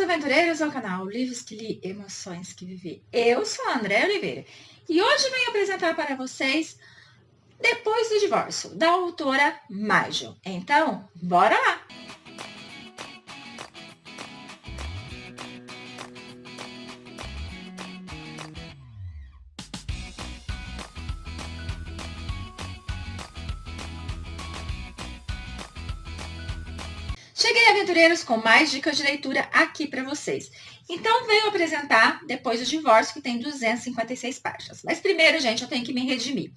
aventureiros ao canal Livros que Li, Emoções que Vivi. Eu sou a Andréa Oliveira e hoje venho apresentar para vocês Depois do Divórcio, da autora Maijo. Então, bora lá! Cheguei, aventureiros, com mais dicas de leitura aqui para vocês. Então, venho apresentar Depois do Divórcio, que tem 256 páginas. Mas primeiro, gente, eu tenho que me redimir.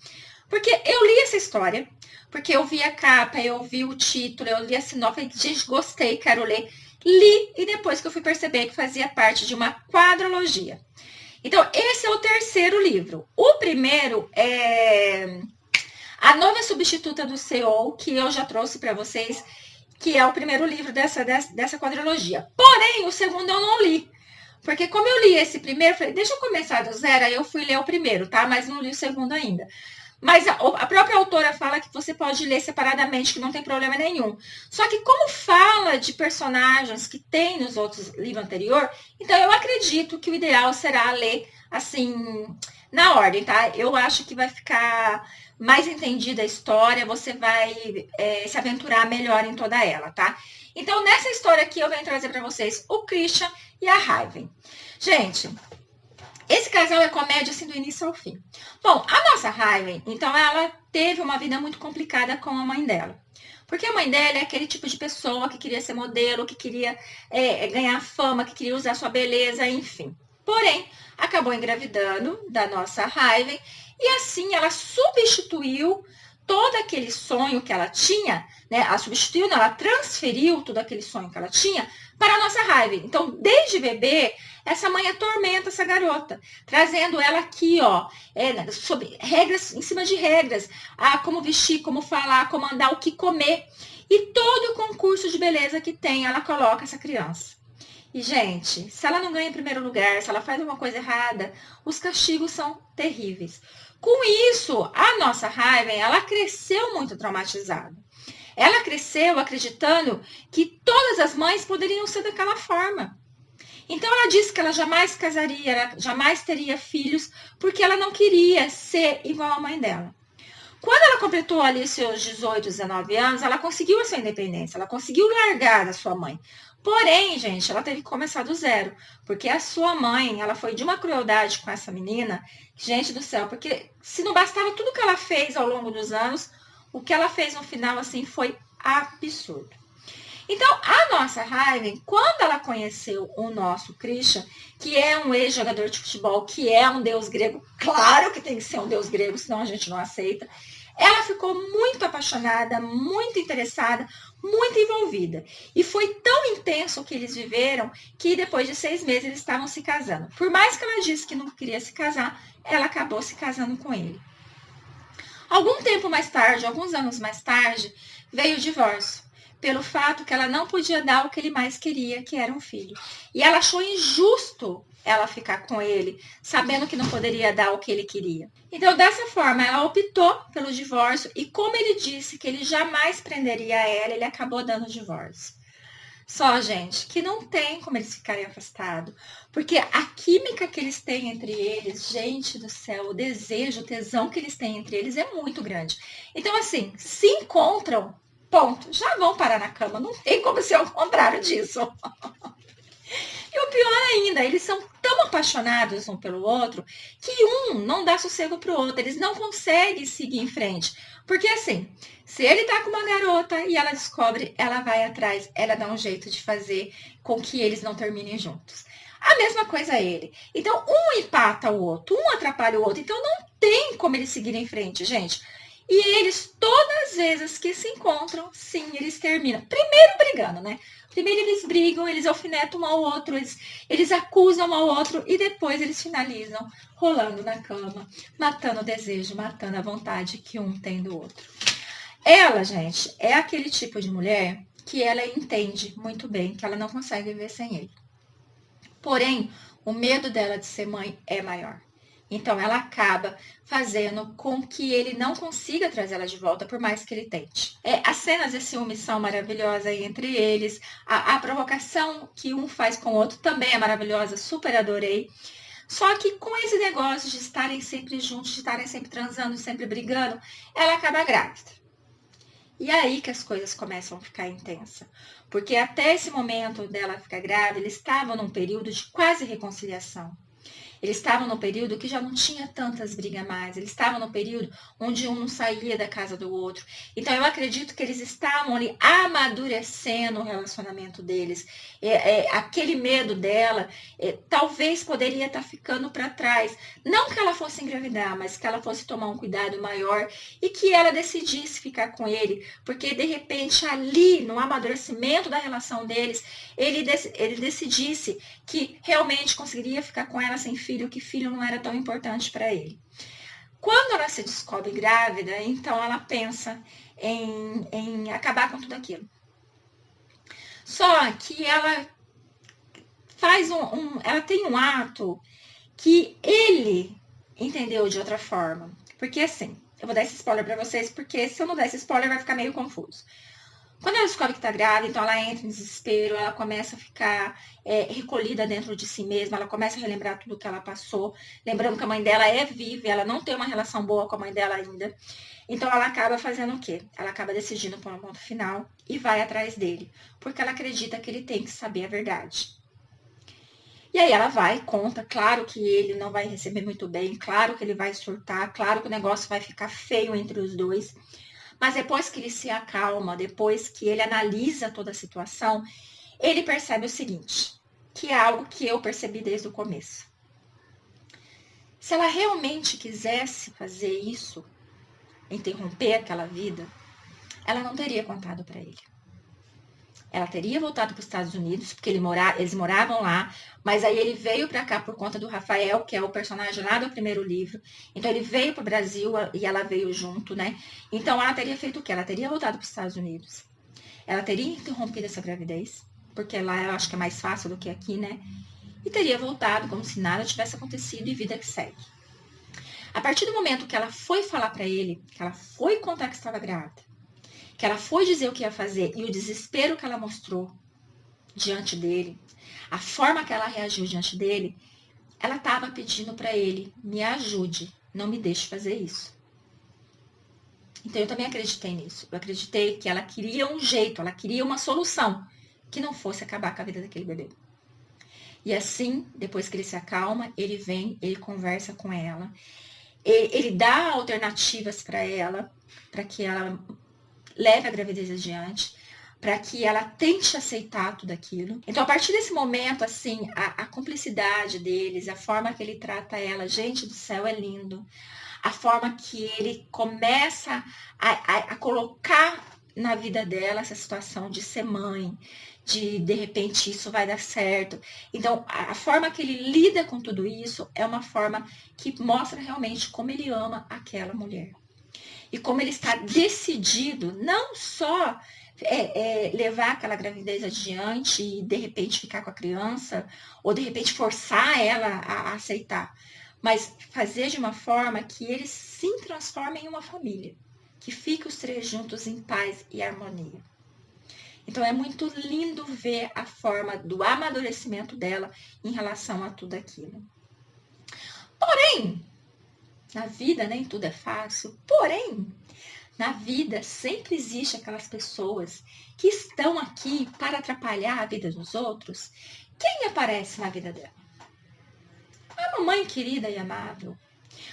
Porque eu li essa história, porque eu vi a capa, eu vi o título, eu li a sinopse, gente, gostei, quero ler. Li e depois que eu fui perceber que fazia parte de uma quadrologia. Então, esse é o terceiro livro. O primeiro é A Nova Substituta do CEO, que eu já trouxe para vocês, que é o primeiro livro dessa quadrilogia. Porém, o segundo eu não li. Porque como eu li esse primeiro, falei, deixa eu começar do zero, aí eu fui ler o primeiro, tá? Mas não li o segundo ainda. Mas a própria autora fala que você pode ler separadamente, que não tem problema nenhum. Só que como fala de personagens que tem nos outros livros anteriores, então eu acredito que o ideal será ler, assim, na ordem, tá? Eu acho que vai ficar mais entendida a história, você vai se aventurar melhor em toda ela, tá? Então, nessa história aqui, eu venho trazer para vocês o Christian e a Raven. Gente, esse casal é comédia, assim, do início ao fim. Bom, a nossa Raven, então, ela teve uma vida muito complicada com a mãe dela. Porque a mãe dela é aquele tipo de pessoa que queria ser modelo, que queria ganhar fama, que queria usar sua beleza, enfim. Porém, acabou engravidando da nossa Raven e assim ela substituiu todo aquele sonho que ela tinha, né? Ela substituiu, não, ela transferiu todo aquele sonho que ela tinha para a nossa Raven. Então, desde bebê, essa mãe atormenta essa garota, trazendo ela aqui, ó, sobre regras, em cima de regras, como vestir, como falar, como andar, o que comer. E todo o concurso de beleza que tem, ela coloca essa criança. E, gente, se ela não ganha em primeiro lugar, se ela faz uma coisa errada, os castigos são terríveis. Com isso, a nossa Raven, ela cresceu muito traumatizada. Ela cresceu acreditando que todas as mães poderiam ser daquela forma. Então, ela disse que ela jamais casaria, ela jamais teria filhos, porque ela não queria ser igual à mãe dela. Quando ela completou ali seus 18, 19 anos, ela conseguiu a sua independência, ela conseguiu largar da sua mãe. Porém, gente, ela teve que começar do zero, porque a sua mãe, ela foi de uma crueldade com essa menina, gente do céu, porque se não bastava tudo que ela fez ao longo dos anos, o que ela fez no final, assim, foi absurdo. Então, a nossa Raven, quando ela conheceu o nosso Christian, que é um ex-jogador de futebol, que é um deus grego, claro que tem que ser um deus grego, senão a gente não aceita, ela ficou muito apaixonada, muito interessada, muito envolvida. E foi tão intenso o que eles viveram, que depois de 6 meses eles estavam se casando. Por mais que ela disse que não queria se casar, ela acabou se casando com ele. Algum tempo mais tarde, alguns anos mais tarde, veio o divórcio. Pelo fato que ela não podia dar o que ele mais queria, que era um filho. E ela achou injusto ela ficar com ele, sabendo que não poderia dar o que ele queria. Então, dessa forma, ela optou pelo divórcio e como ele disse que ele jamais prenderia ela, ele acabou dando o divórcio. Só, gente, que não tem como eles ficarem afastados. Porque a química que eles têm entre eles, gente do céu, o desejo, o tesão que eles têm entre eles é muito grande. Então, assim, se encontram, ponto, já vão parar na cama. Não tem como ser o contrário disso. E o pior ainda, eles são tão apaixonados um pelo outro que um não dá sossego pro outro. Eles não conseguem seguir em frente. Porque assim, se ele tá com uma garota e ela descobre, ela vai atrás, ela dá um jeito de fazer com que eles não terminem juntos. A mesma coisa ele. Então, um empata o outro, um atrapalha o outro. Então, não tem como eles seguirem em frente, gente. E eles, todas as vezes que se encontram, sim, eles terminam. Primeiro brigando, né? Primeiro eles brigam, eles alfinetam um ao outro, eles acusam um ao outro e depois eles finalizam rolando na cama, matando o desejo, matando a vontade que um tem do outro. Ela, gente, é aquele tipo de mulher que ela entende muito bem que ela não consegue viver sem ele. Porém, o medo dela de ser mãe é maior. Então ela acaba fazendo com que ele não consiga trazer ela de volta, por mais que ele tente. As cenas de ciúme são maravilhosas entre eles. A provocação que um faz com o outro também é maravilhosa, super adorei. Só que com esse negócio de estarem sempre juntos, de estarem sempre transando, sempre brigando, ela acaba grávida. E aí que as coisas começam a ficar intensas. Porque até esse momento dela ficar grávida, eles estavam num período de quase reconciliação. Eles estavam no período que já não tinha tantas brigas mais. Eles estavam no período onde um não saía da casa do outro. Então eu acredito que eles estavam ali amadurecendo o relacionamento deles. Aquele medo dela talvez poderia estar ficando para trás. Não que ela fosse engravidar, mas que ela fosse tomar um cuidado maior e que ela decidisse ficar com ele. Porque de repente ali, no amadurecimento da relação deles, ele decidisse que realmente conseguiria ficar com ela sem filho, que filho não era tão importante para ele. Quando ela se descobre grávida, então ela pensa em acabar com tudo aquilo. Só que ela faz ela tem um ato que ele entendeu de outra forma. Porque assim, eu vou dar esse spoiler para vocês, porque se eu não der esse spoiler vai ficar meio confuso. Quando ela descobre que tá grávida, então ela entra em desespero, ela começa a ficar recolhida dentro de si mesma, ela começa a relembrar tudo que ela passou, lembrando que a mãe dela é viva, ela não tem uma relação boa com a mãe dela ainda. Então ela acaba fazendo o quê? Ela acaba decidindo pôr um ponto final e vai atrás dele, porque ela acredita que ele tem que saber a verdade. E aí ela vai, conta, claro que ele não vai receber muito bem, claro que ele vai surtar, claro que o negócio vai ficar feio entre os dois. Mas depois que ele se acalma, depois que ele analisa toda a situação, ele percebe o seguinte, que é algo que eu percebi desde o começo. Se ela realmente quisesse fazer isso, interromper aquela vida, ela não teria contado para ele. Ela teria voltado para os Estados Unidos, porque eles moravam lá, mas aí ele veio para cá por conta do Rafael, que é o personagem lá do primeiro livro. Então ele veio para o Brasil e ela veio junto, né? Então ela teria feito o quê? Ela teria voltado para os Estados Unidos. Ela teria interrompido essa gravidez, porque lá eu acho que é mais fácil do que aqui, né? E teria voltado como se nada tivesse acontecido e vida que segue. A partir do momento que ela foi falar para ele, que ela foi contar que estava grávida, que ela foi dizer o que ia fazer e o desespero que ela mostrou diante dele, a forma que ela reagiu diante dele, ela estava pedindo para ele, me ajude, não me deixe fazer isso. Então eu também acreditei nisso. Eu acreditei que ela queria um jeito, ela queria uma solução que não fosse acabar com a vida daquele bebê. E assim, depois que ele se acalma, ele vem, ele conversa com ela, ele dá alternativas para ela, para que ela leve a gravidez adiante, para que ela tente aceitar tudo aquilo. Então, a partir desse momento, assim, a cumplicidade deles, a forma que ele trata ela, gente do céu, é lindo. A forma que ele começa a colocar na vida dela essa situação de ser mãe, de repente isso vai dar certo. Então, a forma que ele lida com tudo isso é uma forma que mostra realmente como ele ama aquela mulher. E como ele está decidido não só levar aquela gravidez adiante e de repente ficar com a criança, ou de repente forçar ela a aceitar, mas fazer de uma forma que eles se transformem em uma família, que fiquem os três juntos em paz e harmonia. Então é muito lindo ver a forma do amadurecimento dela em relação a tudo aquilo. Porém, na vida nem tudo é fácil, porém, na vida sempre existe aquelas pessoas que estão aqui para atrapalhar a vida dos outros. Quem aparece na vida dela? A mamãe querida e amável.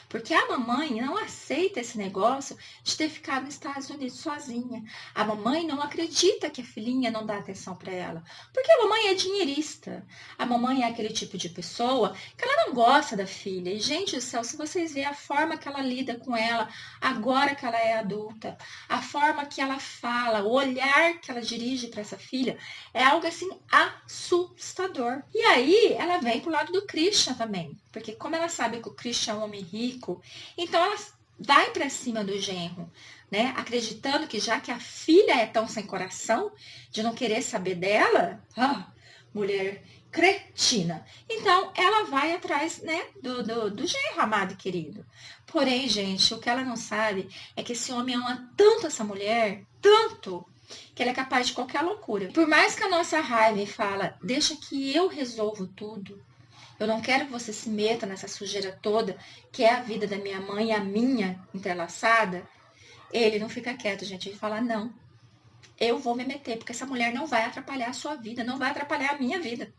Porque a mamãe não aceita esse negócio de ter ficado nos Estados Unidos sozinha. A mamãe não acredita que a filhinha não dá atenção para ela. Porque a mamãe é dinheirista. A mamãe é aquele tipo de pessoa que ela não gosta da filha. E, gente do céu, se vocês verem a forma que ela lida com ela, agora que ela é adulta, a forma que ela fala, o olhar que ela dirige para essa filha, é algo assim assustador. E aí ela vem pro lado do Christian também. Porque como ela sabe que o Christian é um homem rico, então ela vai para cima do genro, né? Acreditando que já que a filha é tão sem coração, de não querer saber dela, mulher cretina. Então, ela vai atrás, né, do genro amado e querido. Porém, gente, o que ela não sabe é que esse homem ama tanto essa mulher, tanto, que ele é capaz de qualquer loucura. Por mais que a nossa raiva fala, deixa que eu resolvo tudo, eu não quero que você se meta nessa sujeira toda, que é a vida da minha mãe e a minha entrelaçada, ele não fica quieto, gente. Ele fala, não, eu vou me meter, porque essa mulher não vai atrapalhar a sua vida, não vai atrapalhar a minha vida.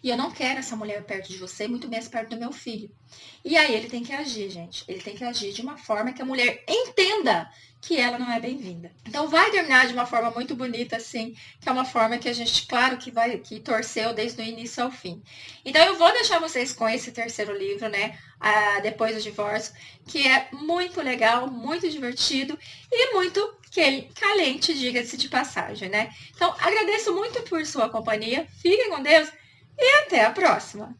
E eu não quero essa mulher perto de você, muito menos perto do meu filho. E aí ele tem que agir, gente. Ele tem que agir de uma forma que a mulher entenda que ela não é bem-vinda. Então vai terminar de uma forma muito bonita, assim, que é uma forma que a gente, claro, que torceu desde o início ao fim. Então eu vou deixar vocês com esse terceiro livro, né? Depois do divórcio, que é muito legal, muito divertido e muito calente, diga-se de passagem, né? Então agradeço muito por sua companhia. Fiquem com Deus. E até a próxima!